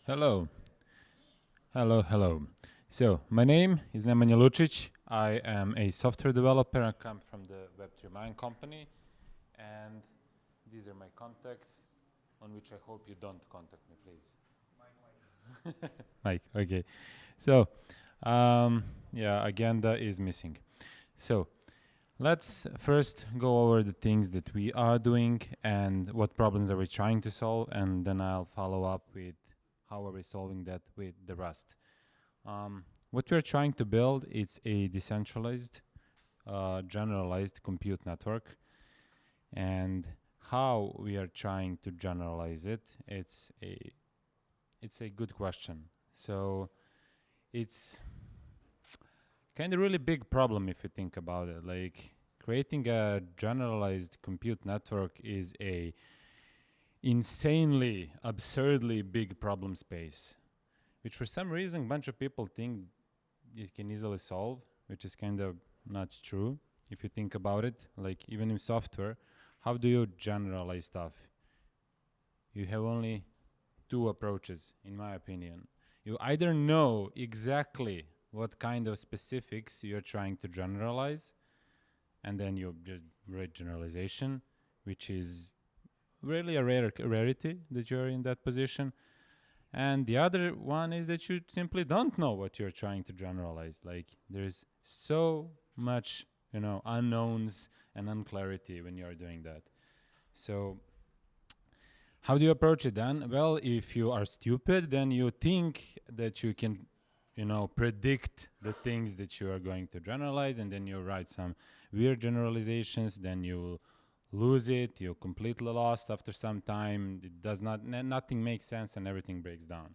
Hello, hello. So, my name is Nemanja Lucic. I am a software developer. I come from the web3mine company, and these are my contacts, on which I hope you don't contact me, please. Mike, okay. So, agenda is missing. So, let's first go over the things that we are doing and what problems are we trying to solve, and then I'll follow up with how are we solving that with the Rust. What we're trying to build is a decentralized, generalized compute network, and how we are trying to generalize it. It's a good question. So it's kind of really big problem if you think about it. Like creating a generalized compute network is a insanely, absurdly big problem space, which for some reason a bunch of people think it can easily solve, which is kind of not true if you think about it. Like even in software, how do you generalize stuff? You have only two approaches, in my opinion. You either know exactly what kind of specifics you're trying to generalize, and then you just write generalization, which is really a rarity that you're in that position. And the other one is that you simply don't know what you're trying to generalize. Like there's so much, unknowns and unclarity when you're doing that. So how do you approach it then? Well, if you are stupid, then you think that you can, predict the things that you are going to generalize, and then you write some weird generalizations, then you lose it, you're completely lost after some time. It does not, nothing makes sense and everything breaks down.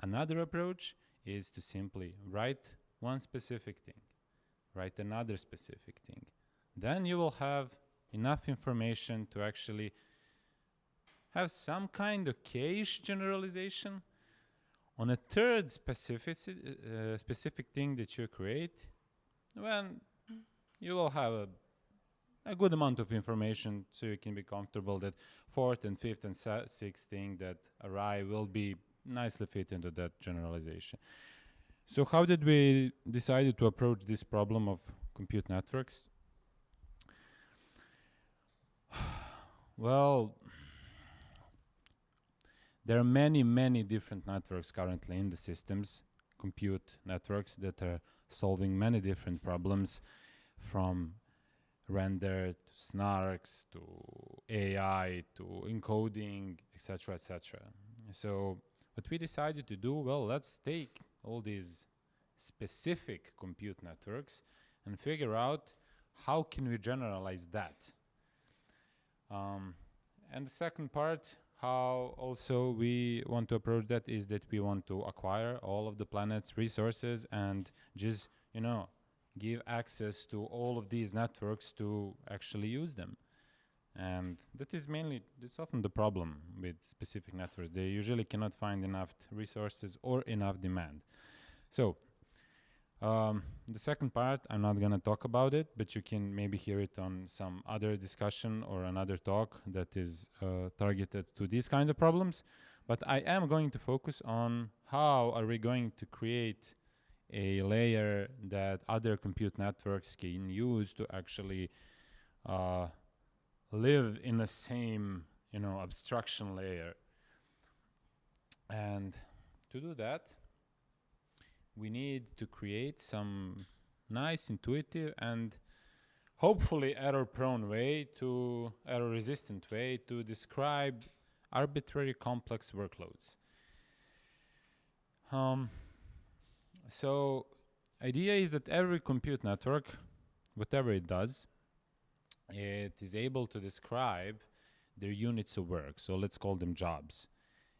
Another approach is to simply write one specific thing, write another specific thing. Then you will have enough information to actually have some kind of cache generalization. On a third specific thing that you create, well, you will have a good amount of information, so you can be comfortable that fourth and fifth and sixth thing that arrive will be nicely fit into that generalization. So how did we decide to approach this problem of compute networks? Well, there are many different networks currently in the systems, compute networks that are solving many different problems, from render to snarks to AI to encoding, etc., etc. So what we decided to do, well, let's take all these specific compute networks and figure out how can we generalize that. And the second part, how also we want to approach that, is that we want to acquire all of the planet's resources and just, give access to all of these networks to actually use them. And that's often the problem with specific networks. They usually cannot find enough resources or enough demand. So the second part, I'm not going to talk about it, but you can maybe hear it on some other discussion or another talk that is targeted to these kind of problems. But I am going to focus on how are we going to create a layer that other compute networks can use to actually live in the same, abstraction layer. And to do that, we need to create some nice, intuitive, and hopefully error-resistant way to describe arbitrary complex workloads. So idea is that every compute network, whatever it does, it is able to describe their units of work. So let's call them jobs.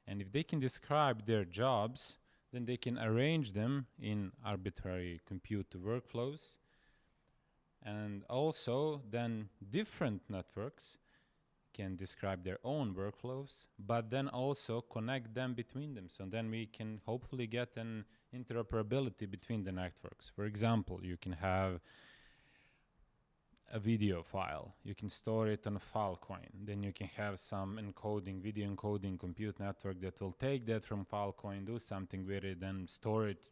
And if they can describe their jobs, then they can arrange them in arbitrary compute workflows. And also then different networks can describe their own workflows, but then also connect them between them. So then we can hopefully get an interoperability between the networks. For example, you can have a video file. You can store it on a Filecoin. Then you can have some encoding, video encoding compute network that will take that from Filecoin, do something with it, then store it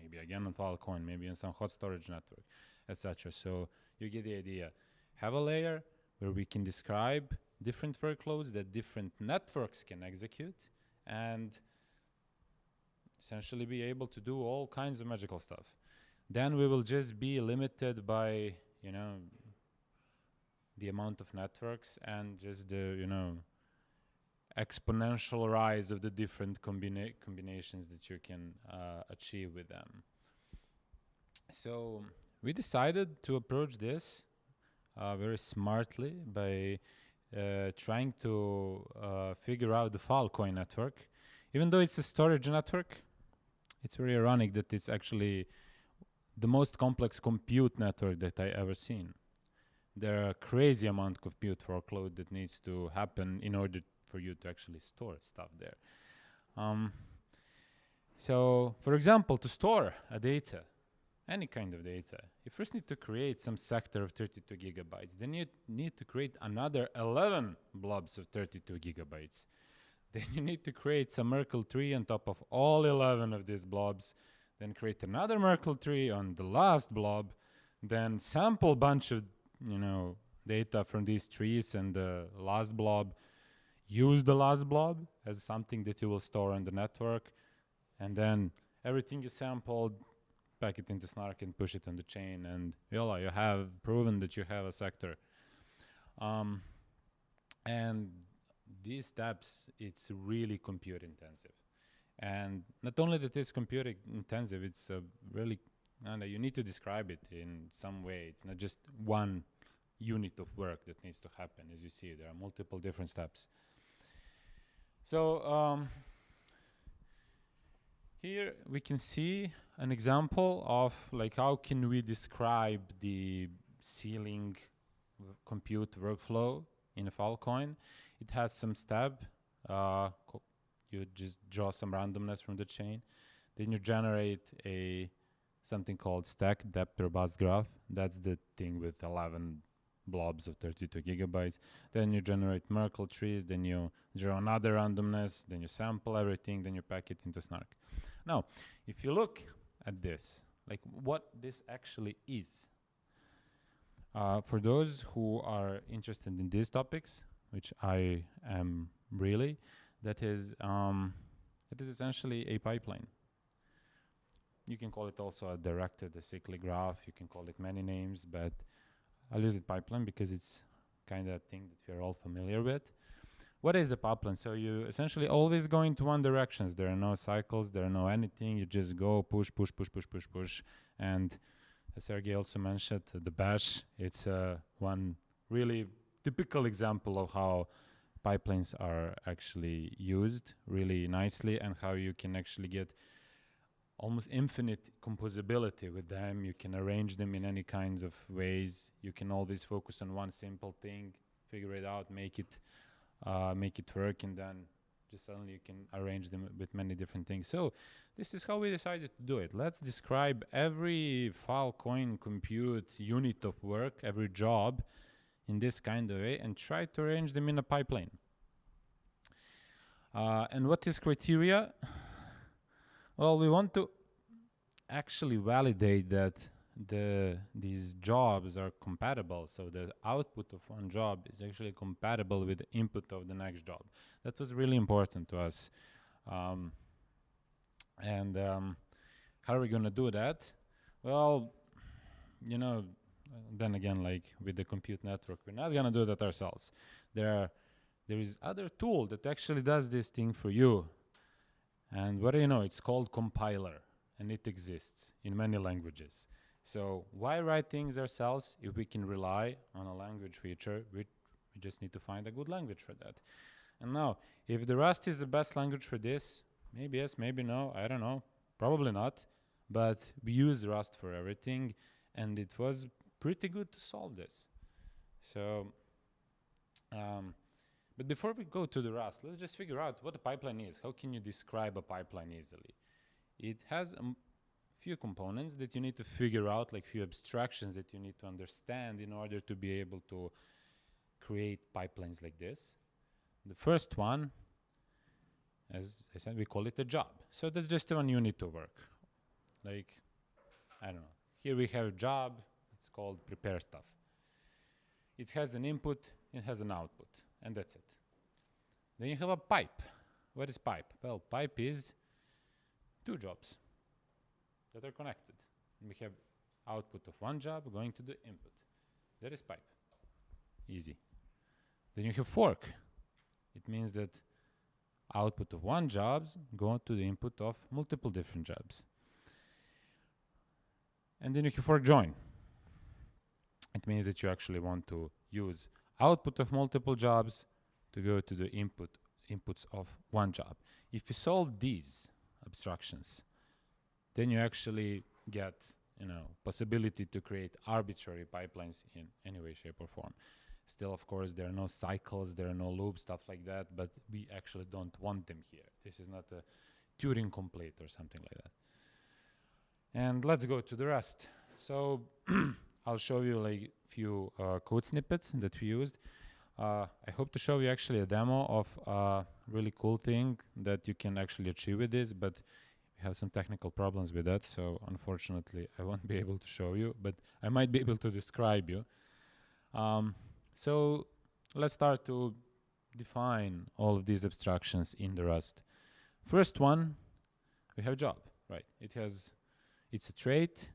maybe again on Filecoin, maybe on some hot storage network, etc. So you get the idea. Have a layer where we can describe different workloads that different networks can execute and essentially be able to do all kinds of magical stuff. Then we will just be limited by, the amount of networks and just the, exponential rise of the different combinations that you can achieve with them. So we decided to approach this very smartly by trying to figure out the Filecoin network. Even though it's a storage network, it's very ironic that it's actually the most complex compute network that I ever seen. There are a crazy amount of compute workload that needs to happen in order for you to actually store stuff there. So, for example, to store a data, any kind of data, you first need to create some sector of 32 gigabytes. Then you need to create another 11 blobs of 32 gigabytes. Then you need to create some Merkle tree on top of all 11 of these blobs. Then create another Merkle tree on the last blob. Then sample a bunch of, data from these trees and the last blob. Use the last blob as something that you will store on the network. And then everything you sampled, pack it into Snark and push it on the chain. And voila, you have proven that you have a sector. And these steps, it's really compute intensive. And not only that it's compute intensive, it's really, you need to describe it in some way. It's not just one unit of work that needs to happen. As you see, there are multiple different steps. So here we can see an example of how can we describe the ceiling compute workflow in a Filecoin. It has some step. You just draw some randomness from the chain. Then you generate something called stack depth robust graph. That's the thing with 11 blobs of 32 gigabytes. Then you generate Merkle trees. Then you draw another randomness. Then you sample everything. Then you pack it into Snark. Now, if you look at this, what this actually is, for those who are interested in these topics, which I am really, that is essentially a pipeline. You can call it also a directed acyclic graph. You can call it many names, but I'll use it pipeline because it's kind of a thing that we're all familiar with. What is a pipeline? So you essentially always go into one direction. There are no cycles. There are no anything. You just go push. And as Sergey also mentioned, the bash, it's one really typical example of how pipelines are actually used really nicely and how you can actually get almost infinite composability with them. You can arrange them in any kinds of ways. You can always focus on one simple thing, figure it out, make it work, and then just suddenly you can arrange them with many different things. So this is how we decided to do it. Let's describe every Filecoin compute unit of work, every job in this kind of way, and try to arrange them in a pipeline. And what is criteria? Well, we want to actually validate that these jobs are compatible. So the output of one job is actually compatible with the input of the next job. That was really important to us. How are we going to do that? Well, then again, with the compute network, we're not going to do that ourselves. There is other tool that actually does this thing for you. And what do you know? It's called compiler, and it exists in many languages. So why write things ourselves if we can rely on a language feature? We just need to find a good language for that. And now, if the Rust is the best language for this, maybe yes, maybe no, I don't know, probably not. But we use Rust for everything, and it was pretty good to solve this. So, but before we go to the Rust, let's just figure out what a pipeline is. How can you describe a pipeline easily? It has few components that you need to figure out, like few abstractions that you need to understand in order to be able to create pipelines like this. The first one, as I said, we call it a job. So that's just one unit to work. Like, I don't know. Here we have a job. It's called prepare stuff. It has an input, it has an output, and that's it. Then you have a pipe. What is pipe? Well, pipe is two jobs that are connected. We have output of one job going to the input. That is pipe. Easy. Then you have fork. It means that output of one job go to the input of multiple different jobs. And then you have fork join. It means that you actually want to use output of multiple jobs to go to the inputs of one job. If you solve these abstractions, then you actually get, possibility to create arbitrary pipelines in any way, shape, or form. Still, of course, there are no cycles, there are no loops, stuff like that, but we actually don't want them here. This is not a Turing complete or something like that. And let's go to the rest. So I'll show you like few code snippets that we used. I hope to show you actually a demo of a really cool thing that you can actually achieve with this, but we have some technical problems with that, so unfortunately I won't be able to show you, but I might be able to describe you. So let's start to define all of these abstractions in the Rust. First one, we have job, right? It's a trait,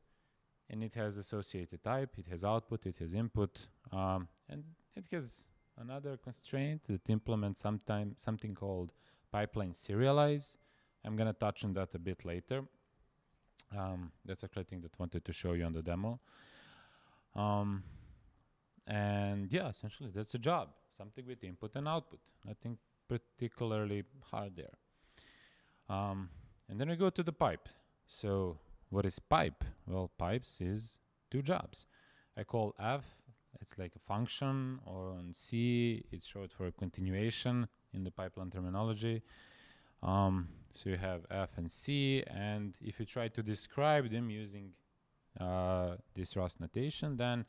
and it has associated type, it has output, it has input, and it has another constraint that implements something called pipeline serialize. I'm gonna touch on that a bit later. That's actually a thing that I wanted to show you on the demo. And yeah, essentially that's a job, something with input and output, nothing particularly hard there. And then we go to the pipe. So what is pipe? Well, pipes is two jobs. I call f, it's like a function, or on C, it's short for continuation in the pipeline terminology. So you have f and c, and if you try to describe them using this Rust notation, then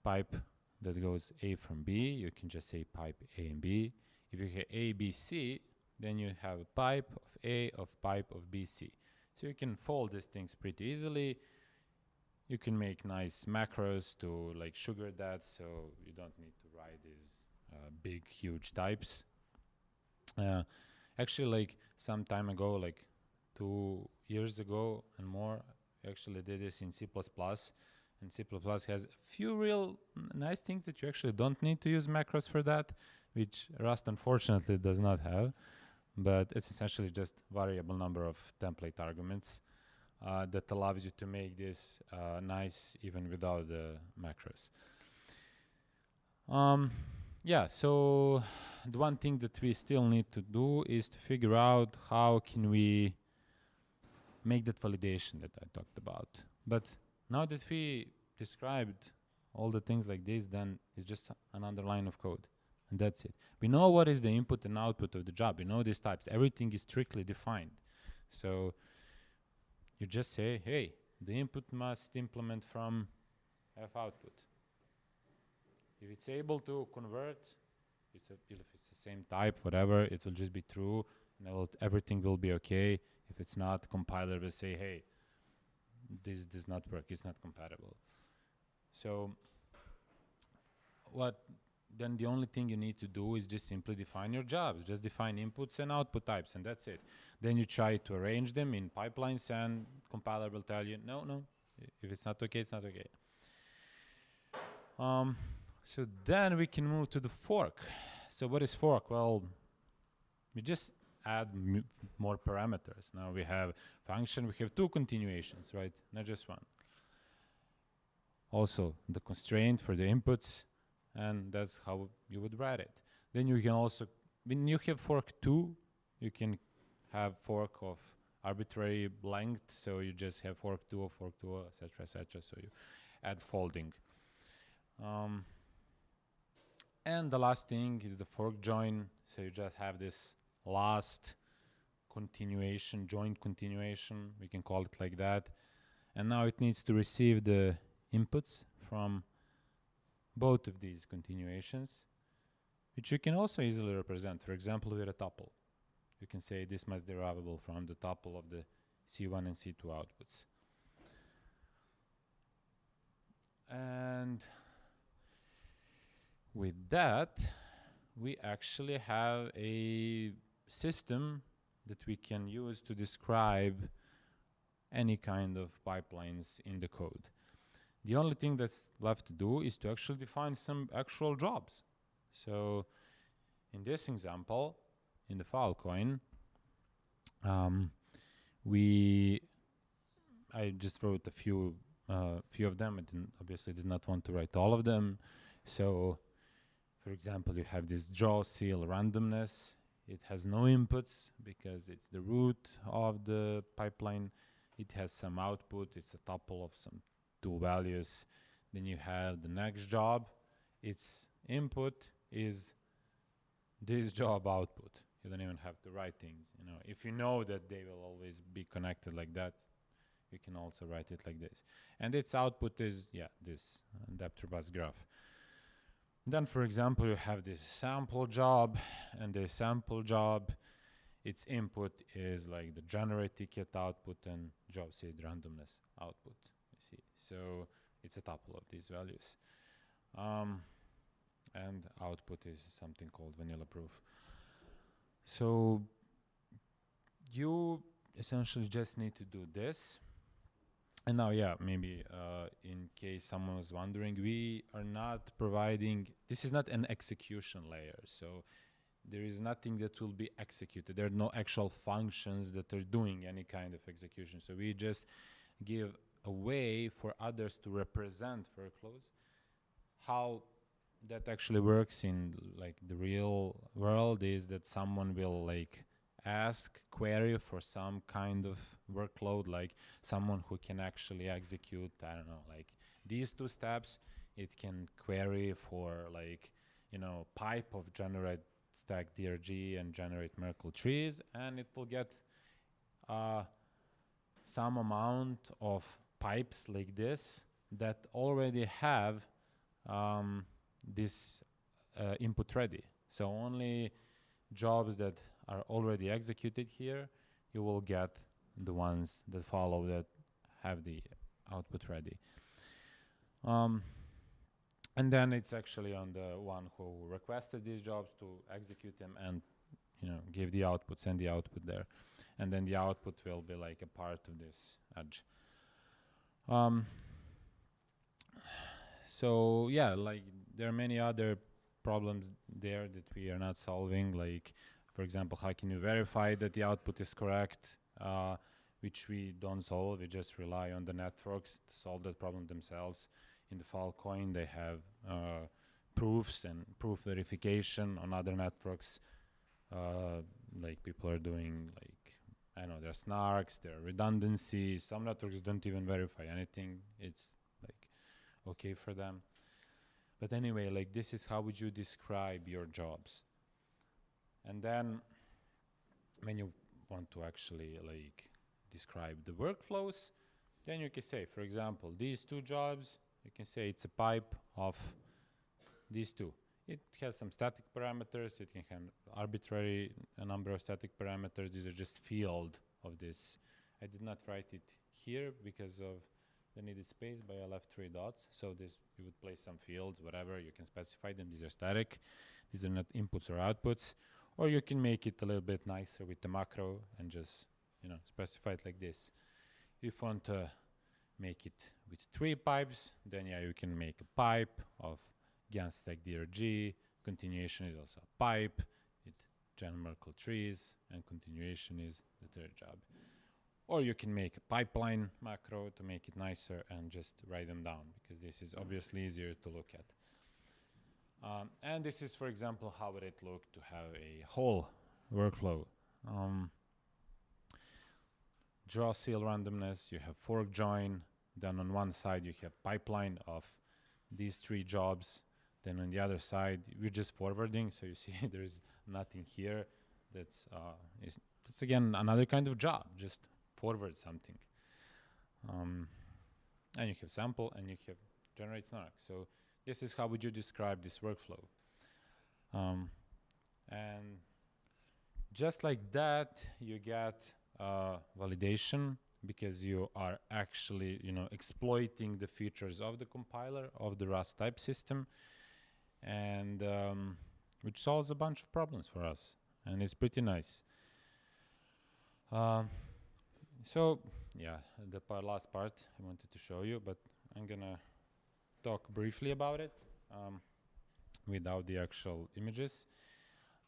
pipe that goes A from B, you can just say pipe A and B. If you have A, B, C, then you have a pipe of A of pipe of B, C. So you can fold these things pretty easily. You can make nice macros to like sugar that, so you don't need to write these big, huge types. Actually, like some time ago, like 2 years ago and more, I actually did this in C++. And C++ has a few real nice things that you actually don't need to use macros for that, which Rust unfortunately does not have. But it's essentially just variable number of template arguments that allows you to make this nice even without the macros. Yeah, so the one thing that we still need to do is to figure out how can we make that validation that I talked about. But now that we described all the things like this, then it's just another line of code. And that's it. We know what is the input and output of the job. We know these types. Everything is strictly defined. So you just say, hey, the input must implement from f output. If it's able to convert, if it's the same type, whatever, it will just be true, and everything will be okay. If it's not, compiler will say, hey, this does not work, it's not compatible. So then the only thing you need to do is just simply define your jobs. Just define inputs and output types, and that's it. Then you try to arrange them in pipelines, and compiler will tell you, no, if it's not okay, it's not okay. So then we can move to the fork. So what is fork? Well, we just add more parameters. Now we have function, we have two continuations, right? Not just one. Also the constraint for the inputs, and that's how you would write it. Then you can also, when you have fork 2, you can have fork of arbitrary length, so you just have fork 2 or fork 2, etc., so you add folding. And the last thing is the fork join, so you just have this last continuation, joint continuation, we can call it like that. And now it needs to receive the inputs from both of these continuations, which you can also easily represent. For example, with a tuple. You can say this must derivable from the tuple of the C1 and C2 outputs. And with that, we actually have a system that we can use to describe any kind of pipelines in the code. The only thing that's left to do is to actually define some actual jobs. So in this example, in the Filecoin, I just wrote a few of them. I obviously did not want to write all of them. So for example, you have this draw seal randomness. It has no inputs because it's the root of the pipeline. It has some output. It's a tuple of some 2 values. Then you have the next job. Its input is this job output. You don't even have to write things. If you know that they will always be connected like that, you can also write it like this. And its output is, this adapter bus graph. Then, for example, you have this sample job, and the sample job, its input is like the generate ticket output and job seed randomness output. You see, so it's a tuple of these values, and output is something called vanilla proof. So you essentially just need to do this. And now, maybe in case someone was wondering, we are not providing, this is not an execution layer. So there is nothing that will be executed. There are no actual functions that are doing any kind of execution. So we just give a way for others to represent workflows. How that actually works in like the real world is that someone will like ask query for some kind of workload, like someone who can actually execute, I don't know, like these 2 steps. It can query for like, pipe of generate stack DRG and generate Merkle trees, and it will get some amount of pipes like this that already have this input ready. So only jobs that are already executed here, you will get the ones that follow that have the output ready. And then it's actually on the one who requested these jobs to execute them and give the output, send the output there. And then the output will be like a part of this edge. So like there are many other problems there that we are not solving. Like, for example, how can you verify that the output is correct, which we don't solve. We just rely on the networks to solve that problem themselves. In the Filecoin, they have proofs and proof verification. On other networks, like people are doing, like, I know, there are snarks, there are redundancies. Some networks don't even verify anything. It's like okay for them. But anyway, like, this is how would you describe your jobs. And then when you want to actually like describe the workflows, then you can say, for example, these 2 jobs, you can say it's a pipe of these 2. It has some static parameters. It can have arbitrary number of static parameters. These are just field of this. I did not write it here because of the needed space, but I left 3 dots. So this, you would place some fields, whatever. You can specify them. These are static. These are not inputs or outputs. Or you can make it a little bit nicer with the macro and just, specify it like this. If you want to make it with 3 pipes, then you can make a pipe of Gantt stack DRG. Continuation is also a pipe. It generate Merkle trees, and continuation is the 3rd job. Or you can make a pipeline macro to make it nicer and just write them down, because this is obviously easier to look at. And this is, for example, how would it look to have a whole workflow. Draw seal randomness, you have fork join. Then on one side you have pipeline of these 3 jobs. Then on the other side we're just forwarding, so you see there's nothing here that's It's again another kind of job, just forward something. And you have sample and you have generate snark. So this is how would you describe this workflow. And just like that, you get validation because you are actually, exploiting the features of the compiler of the Rust type system, and which solves a bunch of problems for us, and it's pretty nice. So yeah, the last part I wanted to show you, but I'm gonna talk briefly about it without the actual images.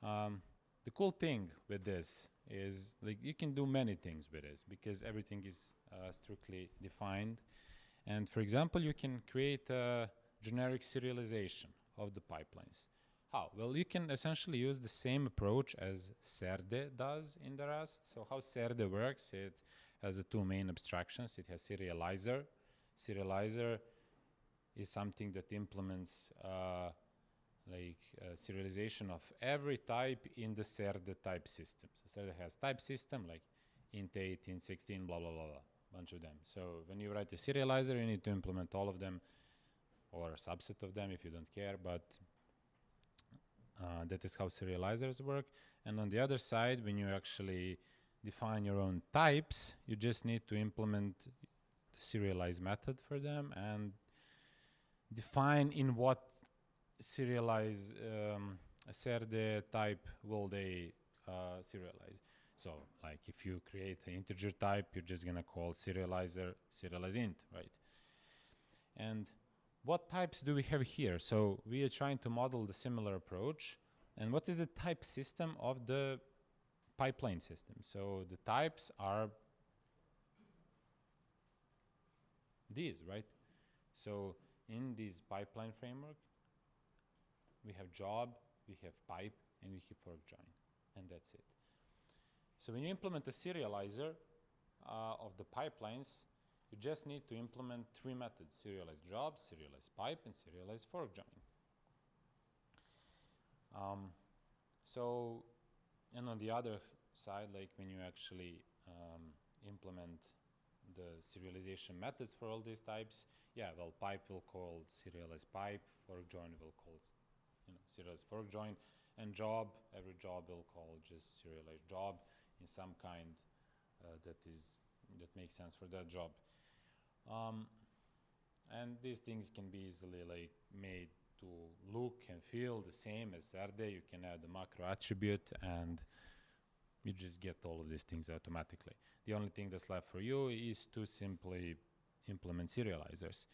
The cool thing with this is like you can do many things with this because everything is strictly defined. And for example, you can create a generic serialization of the pipelines. How? Well, you can essentially use the same approach as Serde does in the Rust. So how Serde works, it has the two main abstractions. It has serializer. Serializer is something that implements serialization of every type in the Serde type system. So Serde has type system like int 8, int 16, blah, blah, blah, blah, bunch of them. So when you write a serializer, you need to implement all of them or a subset of them if you don't care, but that is how serializers work. And on the other side, when you actually define your own types, you just need to implement the serialize method for them and define in what serialize Serde type will they serialize. So like if you create an integer type, you're just gonna call serializer serialize int, right? And what types do we have here? So we are trying to model the similar approach. And what is the type system of the pipeline system? So the types are these, right? So in this pipeline framework, we have job, we have pipe, and we have fork join, and that's it. So when you implement a serializer of the pipelines, you just need to implement three methods: serialize job, serialize pipe, and serialize fork join. And on the other side, like when you actually implement the serialization methods for all these types, pipe will call serialize pipe, fork join will call serialize fork join, and job, every job will call just serialize job in some kind that makes sense for that job. And these things can be easily made to look and feel the same as Serde. You can add a macro attribute and you just get all of these things automatically. The only thing that's left for you is to simply implement serializers.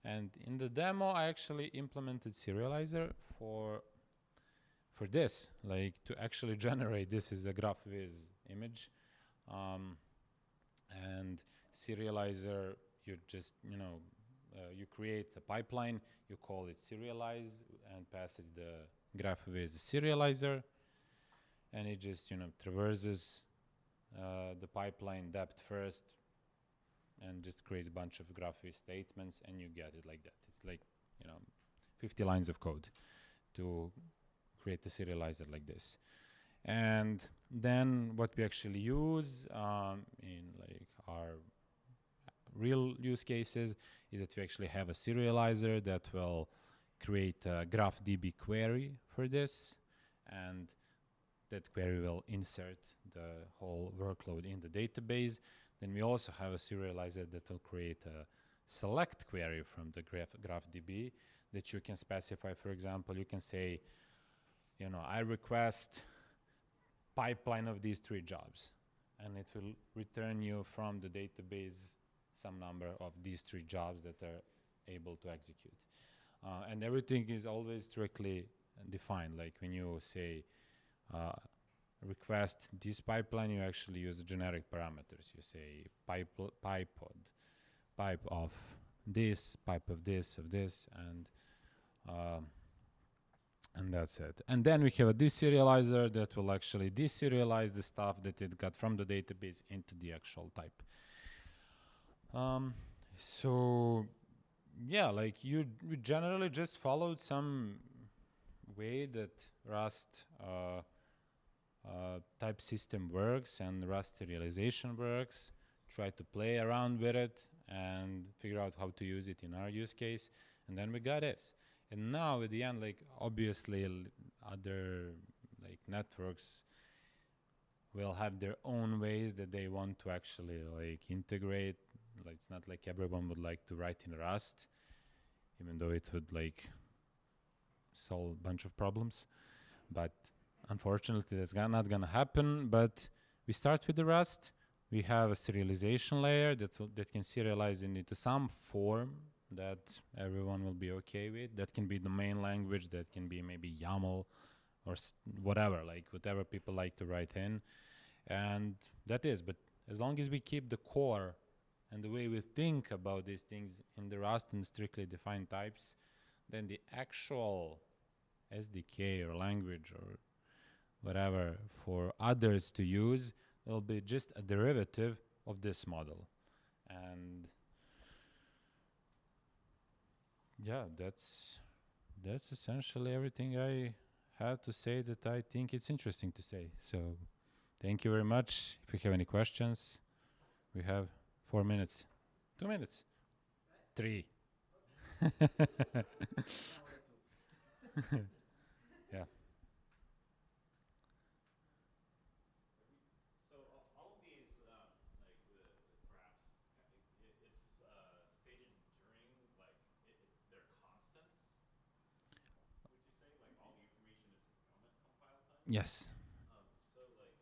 And in the demo, I actually implemented serializer for this, to actually generate. This is a GraphViz image. And serializer, you just, you create a pipeline, you call it serialize and pass it the GraphViz serializer, and it just, traverses the pipeline depth first and just creates a bunch of GraphViz statements, and you get it like that. It's 50 lines of code to create a serializer like this. And then what we actually use in our real use cases is that we actually have a serializer that will create a GraphDB query for this, and that query will insert the whole workload in the database. Then we also have a serializer that will create a select query from the GraphDB that you can specify. For example, you can say, I request pipeline of these three jobs, and it will return you from the database some number of these three jobs that are able to execute. And everything is always strictly defined. Like when you say request this pipeline, you actually use the generic parameters. You say pipe of this, and that's it. And then we have a deserializer that will actually deserialize the stuff that it got from the database into the actual type. So yeah, you generally just followed some way that Rust type system works and Rust serialization works, try to play around with it and figure out how to use it in our use case, and then we got this. And now at the end, like obviously other like networks will have their own ways that they want to actually like integrate. Like it's not like everyone would like to write in Rust, even though it would like solve a bunch of problems. But unfortunately, that's not gonna happen. But we start with the Rust. We have a serialization layer that can serialize into some form that everyone will be okay with. That can be the main language. That can be maybe YAML or whatever, like whatever people like to write in. And that is, but as long as we keep the core and the way we think about these things in the Rust and strictly defined types, then the actual SDK or language or whatever for others to use will be just a derivative of this model. And yeah, that's essentially everything I have to say that I think it's interesting to say. So thank you very much. If you have any questions, we have 4 minutes. 2 minutes. 3. Yeah. So all of these, like the graphs, it's stated during like their constants. Would you say like all the information is known at compile time? Yes. So like,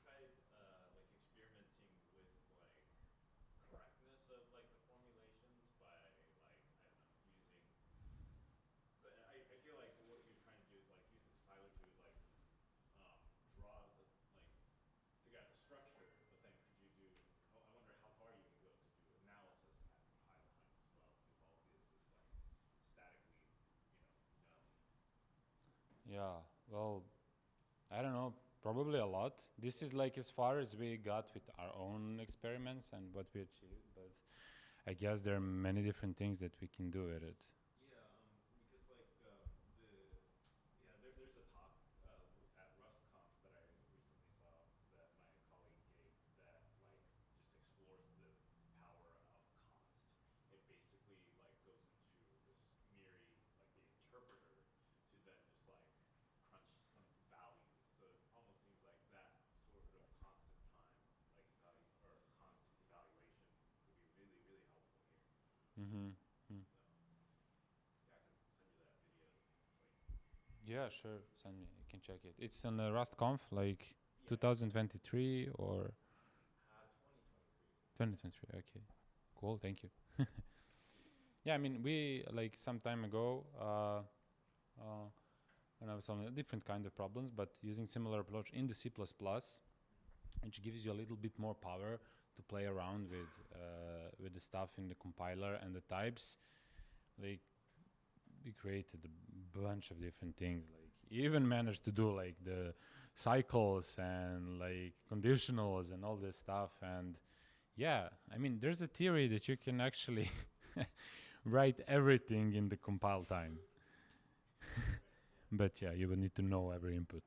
have you tried like experimenting with like correctness of like the formulations by like I don't know using? So I feel like what you're trying to do is like use the compiler to like draw the like figure out the structure, but then could you do? I wonder how far you can go to do analysis at compile time as well, because all of this is like statically, known. Yeah. Well, I don't know. Probably a lot. This is like as far as we got with our own experiments and what we achieved. But I guess there are many different things that we can do with it. Yeah, because like there's a talk at RustConf that I recently saw that my colleague gave that like just explores the power of const. It basically like goes into this Miri, like the interpreter, to then just like crunch some values. So it almost seems like that sort of constant time, like or constant evaluation, would be really really helpful here. Mm-hmm. So yeah, I can send you that video. Yeah, sure. Send me. I can check it. It's on the RustConf, like Yeah, 2023 or 2023. 2023. Okay. Cool. Thank you. Yeah, I mean, we like some time ago, when I was on a different kind of problems, but using similar approach in the C++, which gives you a little bit more power to play around with the stuff in the compiler and the types. Like we created a bunch of different things. Like even managed to do like the cycles and like conditionals and all this stuff. And yeah, I mean, there's a theory that you can actually write everything in the compile time. But yeah, you would need to know every input.